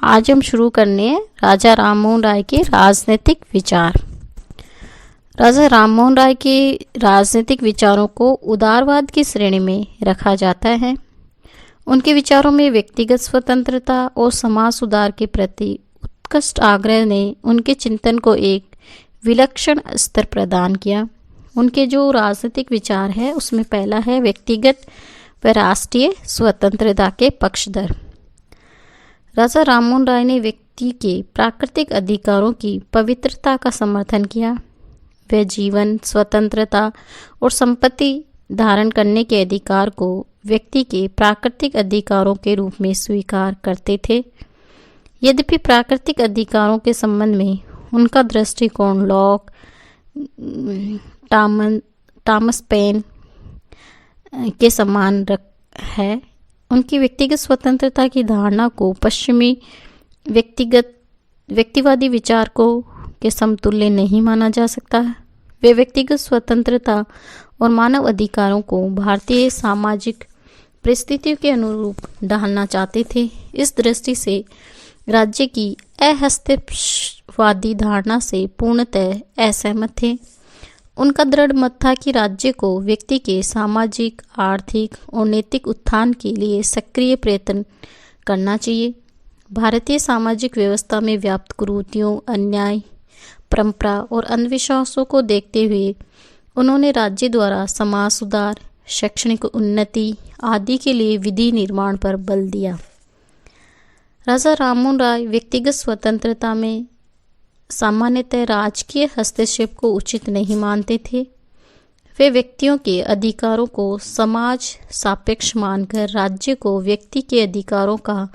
आज हम शुरू करने हैं राजा राममोहन राय के राजनीतिक विचार। राजा राममोहन राय के राजनीतिक विचारों को उदारवाद की श्रेणी में रखा जाता है। उनके विचारों में व्यक्तिगत स्वतंत्रता और समाज सुधार के प्रति उत्कृष्ट आग्रह ने उनके चिंतन को एक विलक्षण स्तर प्रदान किया। उनके जो राजनीतिक विचार है उसमें पहला है व्यक्तिगत व राष्ट्रीय स्वतंत्रता के पक्षधर। राजा राममोहन राय ने व्यक्ति के प्राकृतिक अधिकारों की पवित्रता का समर्थन किया। वे जीवन, स्वतंत्रता और संपत्ति धारण करने के अधिकार को व्यक्ति के प्राकृतिक अधिकारों के रूप में स्वीकार करते थे। यद्यपि प्राकृतिक अधिकारों के संबंध में उनका दृष्टिकोण लॉक, टॉमस पेन के समान है। उनकी व्यक्तिगत स्वतंत्रता की धारणा को पश्चिमी व्यक्तिवादी विचारकों के समतुल्य नहीं माना जा सकता। वे व्यक्तिगत स्वतंत्रता और मानव अधिकारों को भारतीय सामाजिक परिस्थितियों के अनुरूप ढालना चाहते थे। इस दृष्टि से राज्य की अस्तित्ववादी धारणा से पूर्णतः असहमत थे। उनका दृढ़ मत था कि राज्य को व्यक्ति के सामाजिक, आर्थिक और नैतिक उत्थान के लिए सक्रिय प्रयत्न करना चाहिए। भारतीय सामाजिक व्यवस्था में व्याप्त कुरीतियों, अन्याय, परंपरा और अंधविश्वासों को देखते हुए उन्होंने राज्य द्वारा समाज सुधार, शैक्षणिक उन्नति आदि के लिए विधि निर्माण पर बल दिया। राजा राममोहन राय व्यक्तिगत स्वतंत्रता में सामान्यतः राजकीय हस्तक्षेप को उचित नहीं मानते थे। वे व्यक्तियों के अधिकारों को समाज सापेक्ष मानकर राज्य को व्यक्ति के अधिकारों का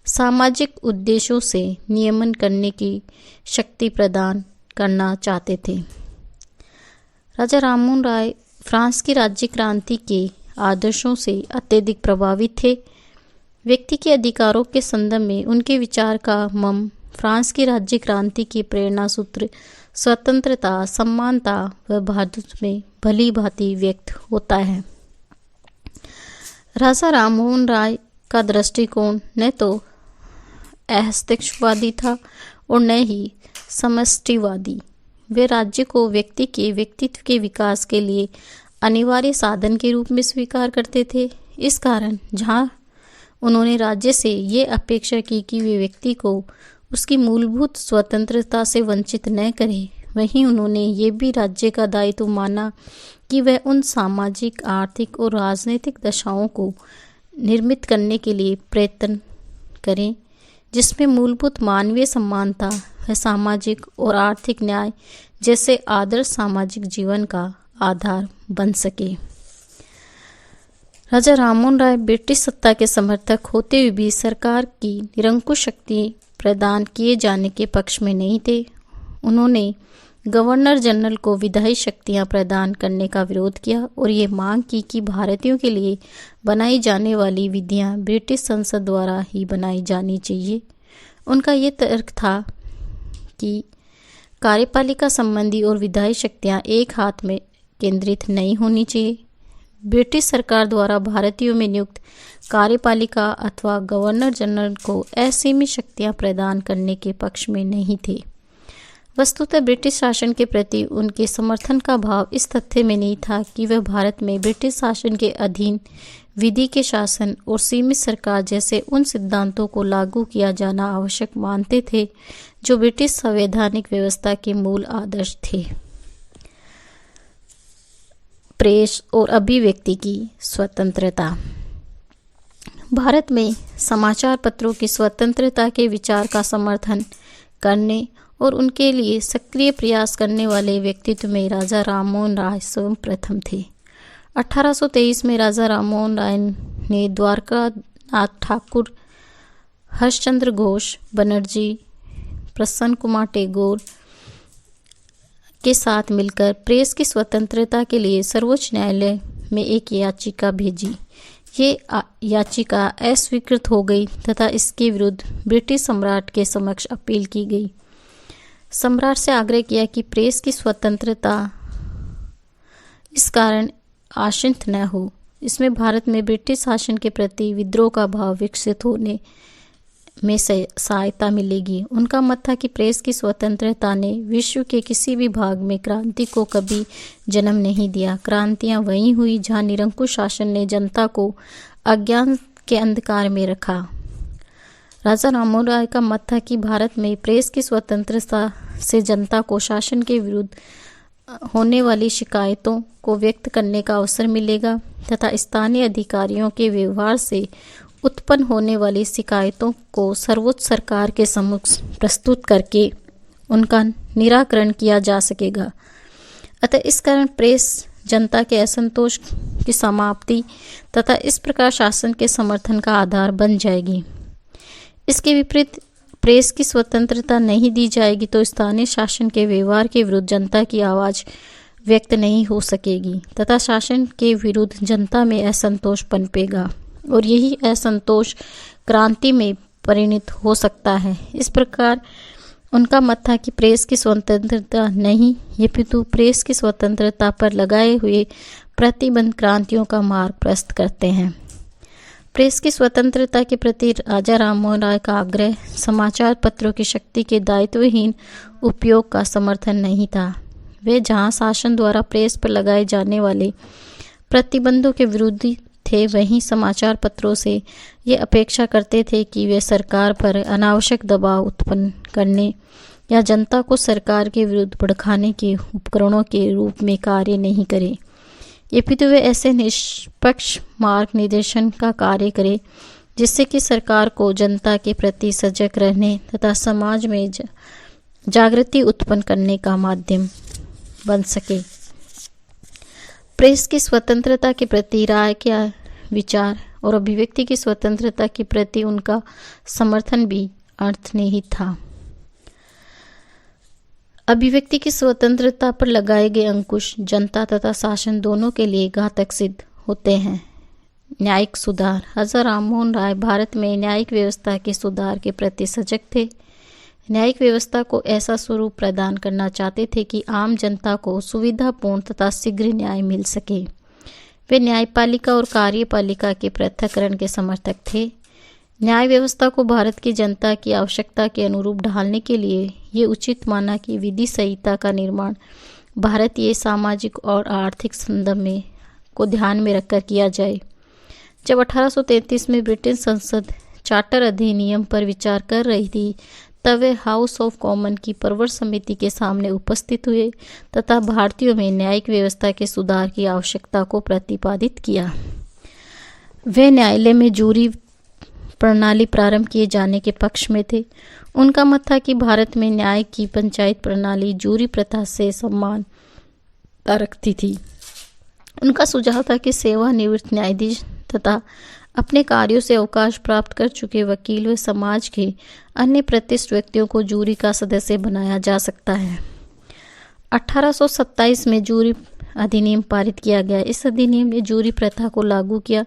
सामाजिक उद्देश्यों से नियमन करने की शक्ति प्रदान करना चाहते थे। राजा राममोहन राय फ्रांस की राज्य क्रांति के आदर्शों से अत्यधिक प्रभावित थे। व्यक्ति के अधिकारों के संदर्भ में उनके विचार का मर्म फ्रांस की राज्य क्रांति की प्रेरणा सूत्र स्वतंत्रता, समानता व भारत में भली भांति व्यक्त होता है। राजा राममोहन राय का दृष्टिकोण न तो अस्तित्ववादी था और न ही समष्टिवादी। वे राज्य को व्यक्ति के व्यक्तित्व के विकास के लिए अनिवार्य साधन के रूप में स्वीकार करते थे। इस कारण जहाँ उन्होंने राज्य से ये अपेक्षा की कि वे व्यक्ति को उसकी मूलभूत स्वतंत्रता से वंचित न करे, वहीं उन्होंने ये भी राज्य का दायित्व माना कि वह उन सामाजिक, आर्थिक और राजनीतिक दशाओं को निर्मित करने के लिए प्रयत्न करें जिसमें मूलभूत मानवीय समानता व सामाजिक और आर्थिक न्याय जैसे आदर्श सामाजिक जीवन का आधार बन सके। राजा राममोहन राय ब्रिटिश सत्ता के समर्थक होते हुए भी सरकार की निरंकुश शक्ति प्रदान किए जाने के पक्ष में नहीं थे। उन्होंने गवर्नर जनरल को विधायी शक्तियां प्रदान करने का विरोध किया और ये मांग की कि भारतीयों के लिए बनाई जाने वाली विधियां ब्रिटिश संसद द्वारा ही बनाई जानी चाहिए। उनका ये तर्क था कि कार्यपालिका संबंधी और विधायी शक्तियां एक हाथ में केंद्रित नहीं होनी चाहिए। ब्रिटिश सरकार द्वारा भारतीयों में नियुक्त कार्यपालिका अथवा गवर्नर जनरल को असीमित शक्तियां प्रदान करने के पक्ष में नहीं थे। वस्तुतः ब्रिटिश शासन के प्रति उनके समर्थन का भाव इस तथ्य में नहीं था कि वह भारत में ब्रिटिश शासन के अधीन विधि के शासन और सीमित सरकार जैसे उन सिद्धांतों को लागू किया जाना आवश्यक मानते थे जो ब्रिटिश संवैधानिक व्यवस्था के मूल आदर्श थे। प्रेस और अभिव्यक्ति की स्वतंत्रता। भारत में समाचार पत्रों की स्वतंत्रता के विचार का समर्थन करने और उनके लिए सक्रिय प्रयास करने वाले व्यक्तित्व में राजा राममोहन राय स्वयं प्रथम थे। 1823 में राजा राममोहन राय ने द्वारकानाथ ठाकुर, हर्षचंद्र घोष बनर्जी, प्रसन्न कुमार टैगोर के साथ मिलकर प्रेस की स्वतंत्रता के लिए सर्वोच्च न्यायालय में एक याचिका भेजी। ये याचिका अस्वीकृत हो गई तथा इसके विरुद्ध ब्रिटिश सम्राट के समक्ष अपील की गई। सम्राट से आग्रह किया कि प्रेस की स्वतंत्रता इस कारण आशिंत न हो इसमें भारत में ब्रिटिश शासन के प्रति विद्रोह का भाव विकसित होने में सहायता मिलेगी। उनका मत था कि प्रेस की स्वतंत्रता ने विश्व के किसी भी भाग में क्रांति को कभी जन्म नहीं दिया। क्रांतियां वहीं हुई जहां निरंकुश शासन ने जनता को अज्ञान के अंधकार में रखा। राजा राममोहन राय का मत था कि भारत में प्रेस की स्वतंत्रता से जनता को शासन के विरुद्ध होने वाली शिकायतों को व्यक्त करने का अवसर मिलेगा तथा स्थानीय अधिकारियों के व्यवहार से उत्पन्न होने वाली शिकायतों को सर्वोच्च सरकार के सम्मुख प्रस्तुत करके उनका निराकरण किया जा सकेगा। अतः इस कारण प्रेस जनता के असंतोष की समाप्ति तथा इस प्रकार शासन के समर्थन का आधार बन जाएगी। इसके विपरीत प्रेस की स्वतंत्रता नहीं दी जाएगी तो स्थानीय शासन के व्यवहार के विरुद्ध जनता की आवाज़ व्यक्त नहीं हो सकेगी तथा शासन के विरुद्ध जनता में असंतोष पनपेगा और यही असंतोष क्रांति में परिणत हो सकता है। इस प्रकार उनका मत था कि प्रेस की स्वतंत्रता नहीं, ये पितु प्रेस की स्वतंत्रता पर लगाए हुए प्रतिबंध क्रांतियों का मार्ग प्रशस्त करते हैं। प्रेस की स्वतंत्रता के प्रति राजा राममोहन राय का आग्रह समाचार पत्रों की शक्ति के दायित्वहीन उपयोग का समर्थन नहीं था। वे जहां शासन द्वारा प्रेस पर लगाए जाने वाले प्रतिबंधों के विरोधी थे, वहीं समाचार पत्रों से ये अपेक्षा करते थे कि वे सरकार पर अनावश्यक दबाव उत्पन्न करने या जनता को सरकार के विरुद्ध भड़काने के उपकरणों के रूप में कार्य नहीं करें। ये पितु वे ऐसे निष्पक्ष मार्ग निर्देशन का कार्य करे जिससे कि सरकार को जनता के प्रति सजग रहने तथा समाज में जागृति उत्पन्न करने का माध्यम बन सके। प्रेस की स्वतंत्रता के प्रति राय के विचार और अभिव्यक्ति की स्वतंत्रता के प्रति उनका समर्थन भी अर्थनिहित था। अभिव्यक्ति की स्वतंत्रता पर लगाए गए अंकुश जनता तथा शासन दोनों के लिए घातक सिद्ध होते हैं। न्यायिक सुधार। राजा राममोहन राय भारत में न्यायिक व्यवस्था के सुधार के प्रति सजग थे। न्यायिक व्यवस्था को ऐसा स्वरूप प्रदान करना चाहते थे कि आम जनता को सुविधापूर्ण तथा शीघ्र न्याय मिल सके। वे न्यायपालिका और कार्यपालिका के पृथक्करण के समर्थक थे। न्याय व्यवस्था को भारत की जनता की आवश्यकता के अनुरूप ढालने के लिए ये उचित माना कि विधि संहिता का निर्माण भारतीय सामाजिक और आर्थिक संदर्भ में को ध्यान में रखकर किया जाए। जब 1833 में ब्रिटेन संसद चार्टर अधिनियम पर विचार कर रही थी, तब वे हाउस ऑफ कॉमन की परवर समिति के सामने उपस्थित हुए तथा भारतीयों में न्यायिक व्यवस्था के सुधार की आवश्यकता को प्रतिपादित किया। वे न्यायालय में जूरी प्रणाली प्रारंभ किए जाने के पक्ष में थे। उनका मत था कि भारत में न्याय की पंचायत प्रणाली जूरी प्रथा से समान रखती थी। उनका सुझाव था कि सेवानिवृत्त न्यायाधीश तथा अपने कार्यों से अवकाश प्राप्त कर चुके वकील व समाज के अन्य प्रतिष्ठित व्यक्तियों को जूरी का सदस्य बनाया जा सकता है। 1827 में जूरी अधिनियम पारित किया गया। इस अधिनियम ने जूरी प्रथा को लागू किया,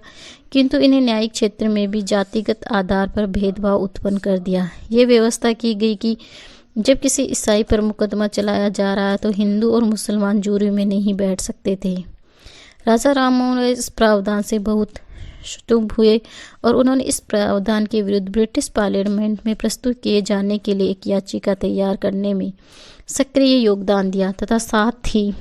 किंतु इन्हें न्यायिक क्षेत्र में भी जातिगत आधार पर भेदभाव उत्पन्न कर दिया। ये व्यवस्था की गई कि जब किसी ईसाई पर मुकदमा चलाया जा रहा है तो हिंदू और मुसलमान जूरी में नहीं बैठ सकते थे। राजा राममोहन राय इस प्रावधान से बहुत क्षुब्ध हुए और उन्होंने इस प्रावधान के विरुद्ध ब्रिटिश पार्लियामेंट में प्रस्तुत किए जाने के लिए एक याचिका तैयार करने में सक्रिय योगदान दिया तथा साथ ही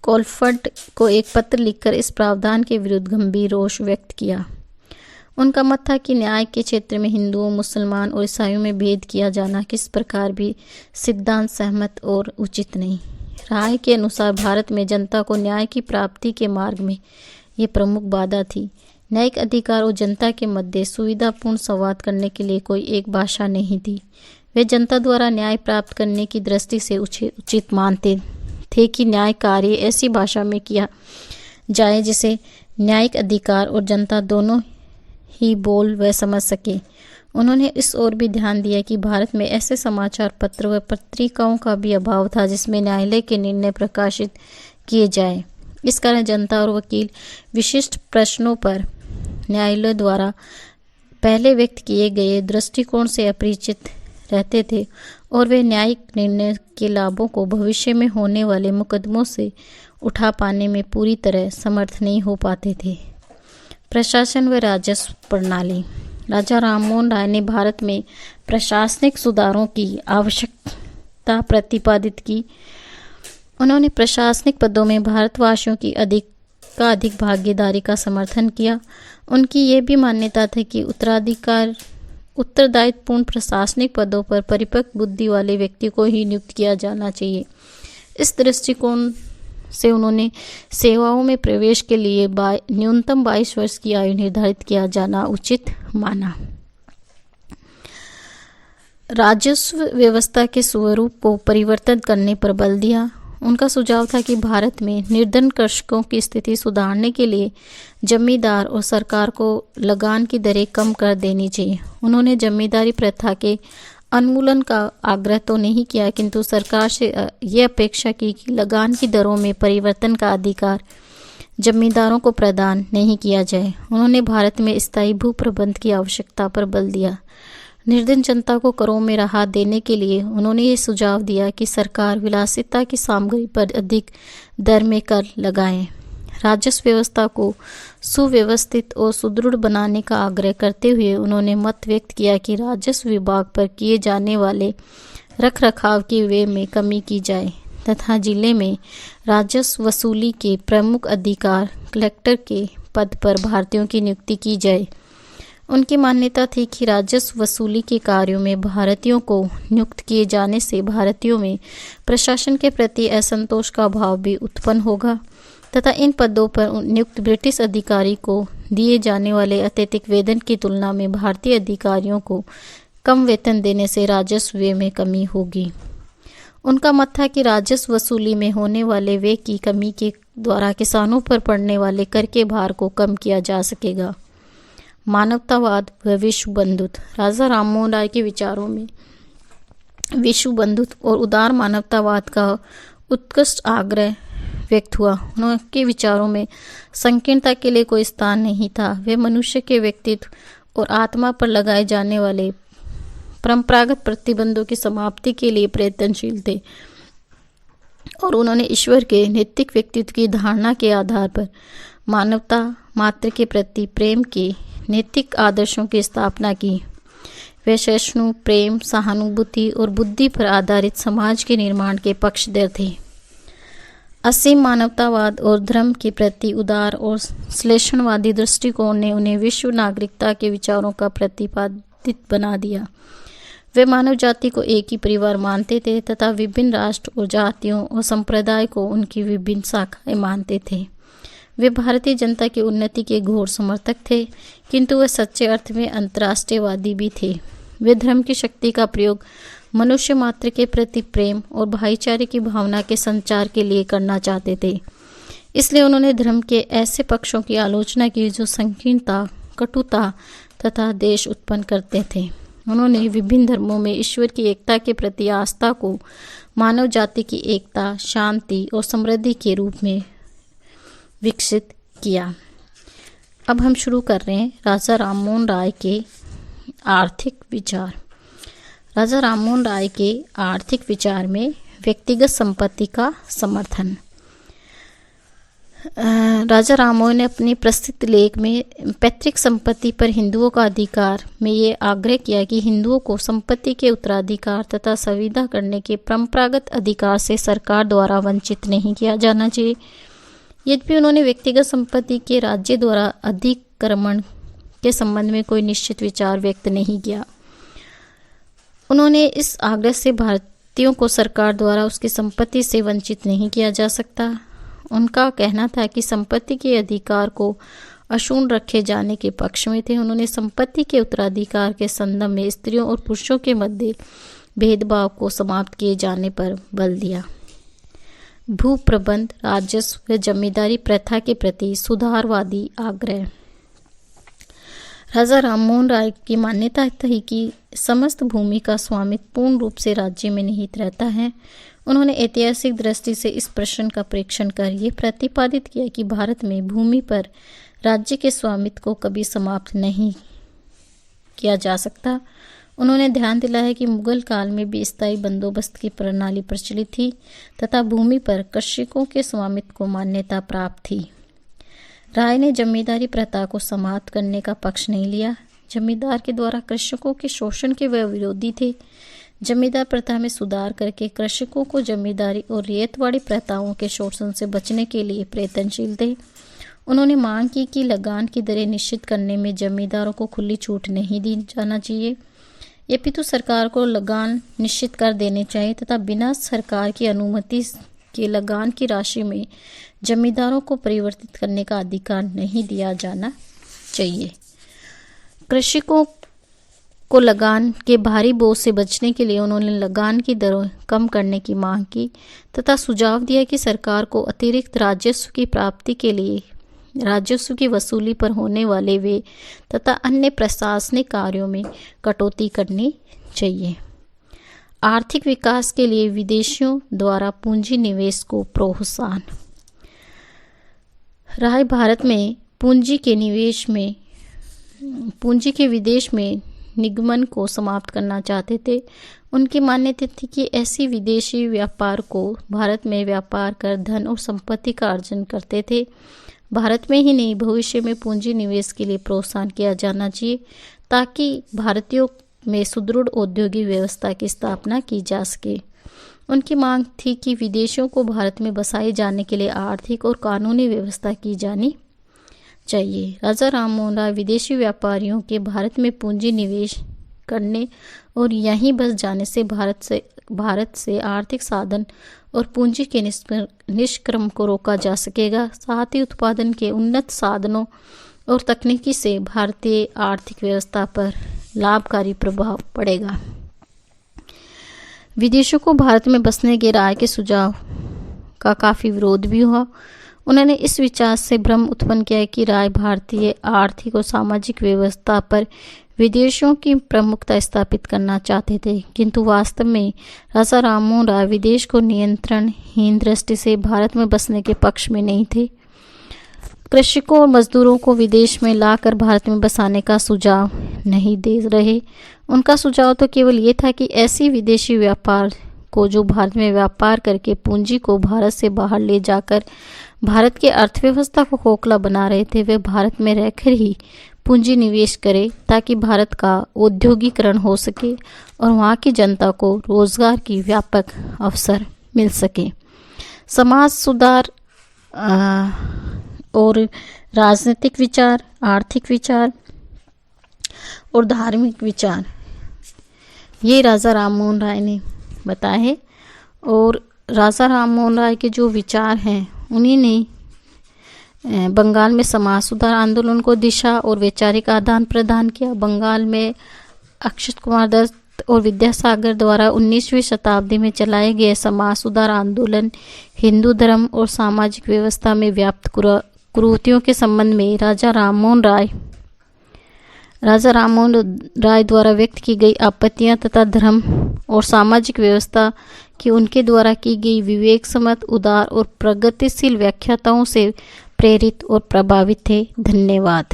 कोलफर्ड को एक पत्र लिखकर इस प्रावधान के विरुद्ध गंभीर रोष व्यक्त किया। उनका मत था कि न्याय के क्षेत्र में हिंदुओं, मुसलमान और ईसाइयों में भेद किया जाना किस प्रकार भी सिद्धांत सहमत और उचित नहीं। राय के अनुसार भारत में जनता को न्याय की प्राप्ति के मार्ग में ये प्रमुख बाधा थी। न्यायिक अधिकार और जनता के मध्य सुविधापूर्ण संवाद करने के लिए कोई एक भाषा नहीं थी। वे जनता द्वारा न्याय प्राप्त करने की दृष्टि से उचित मानते थे कि न्याय कार्य ऐसी भाषा में किया जाए जिसे न्यायिक अधिकार और जनता दोनों ही बोल व समझ सके। उन्होंने इस ओर भी ध्यान दिया कि भारत में ऐसे समाचार पत्र व पत्रिकाओं का भी अभाव था जिसमें न्यायालय के निर्णय प्रकाशित किए जाए। इस कारण जनता और वकील विशिष्ट प्रश्नों पर न्यायालय द्वारा पहले व्यक्त किए गए दृष्टिकोण से अपरिचित रहते थे और वे न्यायिक निर्णय के लाभों को भविष्य में होने वाले मुकदमों से उठा पाने में पूरी तरह समर्थ नहीं हो पाते थे। प्रशासन व राजस्व प्रणाली। राजा राममोहन राय ने भारत में प्रशासनिक सुधारों की आवश्यकता प्रतिपादित की। उन्होंने प्रशासनिक पदों में भारतवासियों की अधिक भागीदारी का समर्थन किया। उनकी ये भी मान्यता थी कि उत्तरदायित्वपूर्ण प्रशासनिक पदों पर परिपक्व बुद्धि वाले व्यक्ति को ही नियुक्त किया जाना चाहिए। इस दृष्टिकोण से उन्होंने सेवाओं में प्रवेश के लिए न्यूनतम 22 वर्ष की आयु निर्धारित किया जाना उचित माना। राजस्व व्यवस्था के स्वरूप को परिवर्तित करने पर बल दिया। उनका सुझाव था कि भारत में निर्धन कृषकों की स्थिति सुधारने के लिए जमींदार और सरकार को लगान की दरें कम कर देनी चाहिए। उन्होंने जमींदारी प्रथा के उन्मूलन का आग्रह तो नहीं किया, किंतु सरकार से यह अपेक्षा की कि लगान की दरों में परिवर्तन का अधिकार जमींदारों को प्रदान नहीं किया जाए। उन्होंने भारत में स्थायी भू प्रबंध की आवश्यकता पर बल दिया। निर्धन जनता को करों में राहत देने के लिए उन्होंने ये सुझाव दिया कि सरकार विलासिता की सामग्री पर अधिक दर में कर लगाए। राजस्व व्यवस्था को सुव्यवस्थित और सुदृढ़ बनाने का आग्रह करते हुए उन्होंने मत व्यक्त किया कि राजस्व विभाग पर किए जाने वाले रखरखाव के व्यय में कमी की जाए तथा जिले में राजस्व वसूली के प्रमुख अधिकार कलेक्टर के पद पर भारतीयों की नियुक्ति की जाए। उनकी मान्यता थी कि राजस्व वसूली के कार्यों में भारतीयों को नियुक्त किए जाने से भारतीयों में प्रशासन के प्रति असंतोष का भाव भी उत्पन्न होगा तथा इन पदों पर नियुक्त ब्रिटिश अधिकारी को दिए जाने वाले अत्यधिक वेतन की तुलना में भारतीय अधिकारियों को कम वेतन देने से राजस्व व्यय में कमी होगी। उनका मत था कि राजस्व वसूली में होने वाले व्यय की कमी के द्वारा किसानों पर पड़ने वाले कर के भार को कम किया जा सकेगा। मानवतावाद व विश्व बंधुत्व। राजा राममोहन राय के विचारों में विश्व बंधुत्व और उदार मानवतावाद का उत्कृष्ट आग्रह व्यक्त हुआ। उनके विचारों में संकीर्णता के लिए कोई स्थान नहीं था। वे मनुष्य के व्यक्तित्व और आत्मा पर लगाए जाने वाले परंपरागत प्रतिबंधों की समाप्ति के लिए प्रयत्नशील थे और उन्होंने ईश्वर के नैतिक व्यक्तित्व की धारणा के आधार पर मानवता मात्र के प्रति प्रेम के नैतिक आदर्शों की स्थापना की। वे सहिष्णु, प्रेम, सहानुभूति और बुद्धि पर आधारित समाज के निर्माण के पक्षधर थे। असीम मानवतावाद और धर्म के प्रति उदार और श्लेषणवादी दृष्टिकोण ने उन्हें विश्व नागरिकता के विचारों का प्रतिपादित बना दिया। वे मानव जाति को एक ही परिवार मानते थे तथा विभिन्न राष्ट्र और जातियों और संप्रदाय को उनकी विभिन्न शाखाएं मानते थे। वे भारतीय जनता की उन्नति के घोर समर्थक थे, किंतु वे सच्चे अर्थ में अंतर्राष्ट्रीयवादी भी थे। वे धर्म की शक्ति का प्रयोग मनुष्य मात्र के प्रति प्रेम और भाईचारे की भावना के संचार के लिए करना चाहते थे। इसलिए उन्होंने धर्म के ऐसे पक्षों की आलोचना की जो संकीर्णता, कटुता तथा द्वेष उत्पन्न करते थे। उन्होंने विभिन्न धर्मों में ईश्वर की एकता के प्रति आस्था को मानव जाति की एकता, शांति और समृद्धि के रूप में विकसित किया। अब हम शुरू कर रहे हैं राजा राममोहन राय के आर्थिक विचार। राजा राममोहन राय के आर्थिक विचार में व्यक्तिगत संपत्ति का समर्थन। राजा राममोहन ने अपनी प्रसिद्ध लेख में पैतृक संपत्ति पर हिंदुओं का अधिकार में ये आग्रह किया कि हिंदुओं को संपत्ति के उत्तराधिकार तथा संविदा करने के परंपरागत अधिकार से सरकार द्वारा वंचित नहीं किया जाना चाहिए। यद्यपि उन्होंने व्यक्तिगत संपत्ति के राज्य द्वारा अधिक्रमण के संबंध में कोई निश्चित विचार व्यक्त नहीं किया। उन्होंने इस आग्रह से भारतीयों को सरकार द्वारा उसकी संपत्ति से वंचित नहीं किया जा सकता। उनका कहना था कि संपत्ति के अधिकार को अक्षुण्ण रखे जाने के पक्ष में थे। उन्होंने संपत्ति के उत्तराधिकार के संदर्भ में स्त्रियों और पुरुषों के मध्य भेदभाव को समाप्त किए जाने पर बल दिया। भू प्रबंध, राजस्व व जमींदारी प्रथा के प्रति सुधारवादी आग्रह। राजा राममोहन राय की मान्यता थी कि समस्त भूमि का स्वामित्व पूर्ण रूप से राज्य में निहित रहता है। उन्होंने ऐतिहासिक दृष्टि से इस प्रश्न का परीक्षण कर ये प्रतिपादित किया कि भारत में भूमि पर राज्य के स्वामित्व को कभी समाप्त नहीं किया जा सकता। उन्होंने ध्यान दिलाया कि मुगल काल में भी स्थायी बंदोबस्त की प्रणाली प्रचलित थी तथा भूमि पर कृषकों के स्वामित्व को मान्यता प्राप्त थी। राय ने जमींदारी प्रथा को समाप्त करने का पक्ष नहीं लिया। जमींदार के द्वारा कृषकों के शोषण के वह विरोधी थे। जमींदार प्रथा में सुधार करके कृषकों को जमींदारी और रियायतवाड़ी प्रथाओं के शोषण से बचने के लिए प्रयत्नशील थे। उन्होंने मांग की कि लगान की दरें निश्चित करने में जमींदारों को खुली छूट नहीं दी जाना चाहिए। अपितु सरकार को लगान निश्चित कर देने चाहिए तथा बिना सरकार की अनुमति के लगान की राशि में जमींदारों को परिवर्तित करने का अधिकार नहीं दिया जाना चाहिए। कृषकों को लगान के भारी बोझ से बचने के लिए उन्होंने लगान की दरें कम करने की मांग की तथा सुझाव दिया कि सरकार को अतिरिक्त राजस्व की प्राप्ति के लिए राजस्व की वसूली पर होने वाले व्यय तथा अन्य प्रशासनिक कार्यों में कटौती करनी चाहिए। आर्थिक विकास के लिए विदेशियों द्वारा पूंजी निवेश को प्रोत्साहन। राय भारत में पूंजी के विदेश में निगमन को समाप्त करना चाहते थे। उनकी मान्यता थी कि ऐसी विदेशी व्यापार को भारत में व्यापार कर धन और संपत्ति का अर्जन करते थे। भारत में ही नहीं, भविष्य में पूंजी निवेश के लिए प्रोत्साहन किया जाना चाहिए ताकि भारतीयों में सुदृढ़ औद्योगिक व्यवस्था की स्थापना की जा सके। उनकी मांग थी कि विदेशियों को भारत में बसाए जाने के लिए आर्थिक और कानूनी व्यवस्था की जानी चाहिए। राजा राम मोहन राय विदेशी व्यापारियों के भारत में पूंजी निवेश करने और यहीं बस जाने से भारत से आर्थिक साधन और पूंजी के निष्क्रमण को रोका जा सकेगा। साथ ही उत्पादन के उन्नत साधनों और तकनीकी से भारतीय आर्थिक व्यवस्था पर लाभकारी प्रभाव पड़ेगा। विदेशियों को भारत में बसने के राय के सुझाव का काफ़ी विरोध भी हुआ। उन्होंने इस विचार से भ्रम उत्पन्न किया कि राय भारतीय आर्थिक और सामाजिक व्यवस्था पर विदेशियों की प्रमुखता स्थापित करना चाहते थे, किंतु वास्तव में राजा राममोहन राय विदेश को नियंत्रणहीन दृष्टि से भारत में बसने के पक्ष में नहीं थे। कृषकों और मजदूरों को विदेश में लाकर भारत में बसाने का सुझाव नहीं दे रहे। उनका सुझाव तो केवल ये था कि ऐसी विदेशी व्यापार को जो भारत में व्यापार करके पूंजी को भारत से बाहर ले जाकर भारत की अर्थव्यवस्था को खोखला बना रहे थे, वे भारत में रहकर ही पूंजी निवेश करें ताकि भारत का औद्योगिकरण हो सके और वहाँ की जनता को रोजगार की व्यापक अवसर मिल सके। समाज सुधार और राजनीतिक विचार, आर्थिक विचार और धार्मिक विचार ये राजा राममोहन राय ने बताए। और राजा राममोहन राय के जो विचार हैं उन्हीं ने बंगाल में समाज सुधार आंदोलन को दिशा और वैचारिक आदान प्रदान किया। बंगाल में अक्षत कुमार दत्त और विद्यासागर द्वारा 19वीं शताब्दी में चलाए गए समाज सुधार आंदोलन हिंदू धर्म और सामाजिक व्यवस्था में व्याप्त कुरीतियों के संबंध में राजा राममोहन राय द्वारा व्यक्त की गई आपत्तियां तथा धर्म और सामाजिक व्यवस्था की उनके द्वारा की गई विवेक सम्मत, उदार और प्रगतिशील व्याख्याताओं से प्रेरित और प्रभावित थे। धन्यवाद।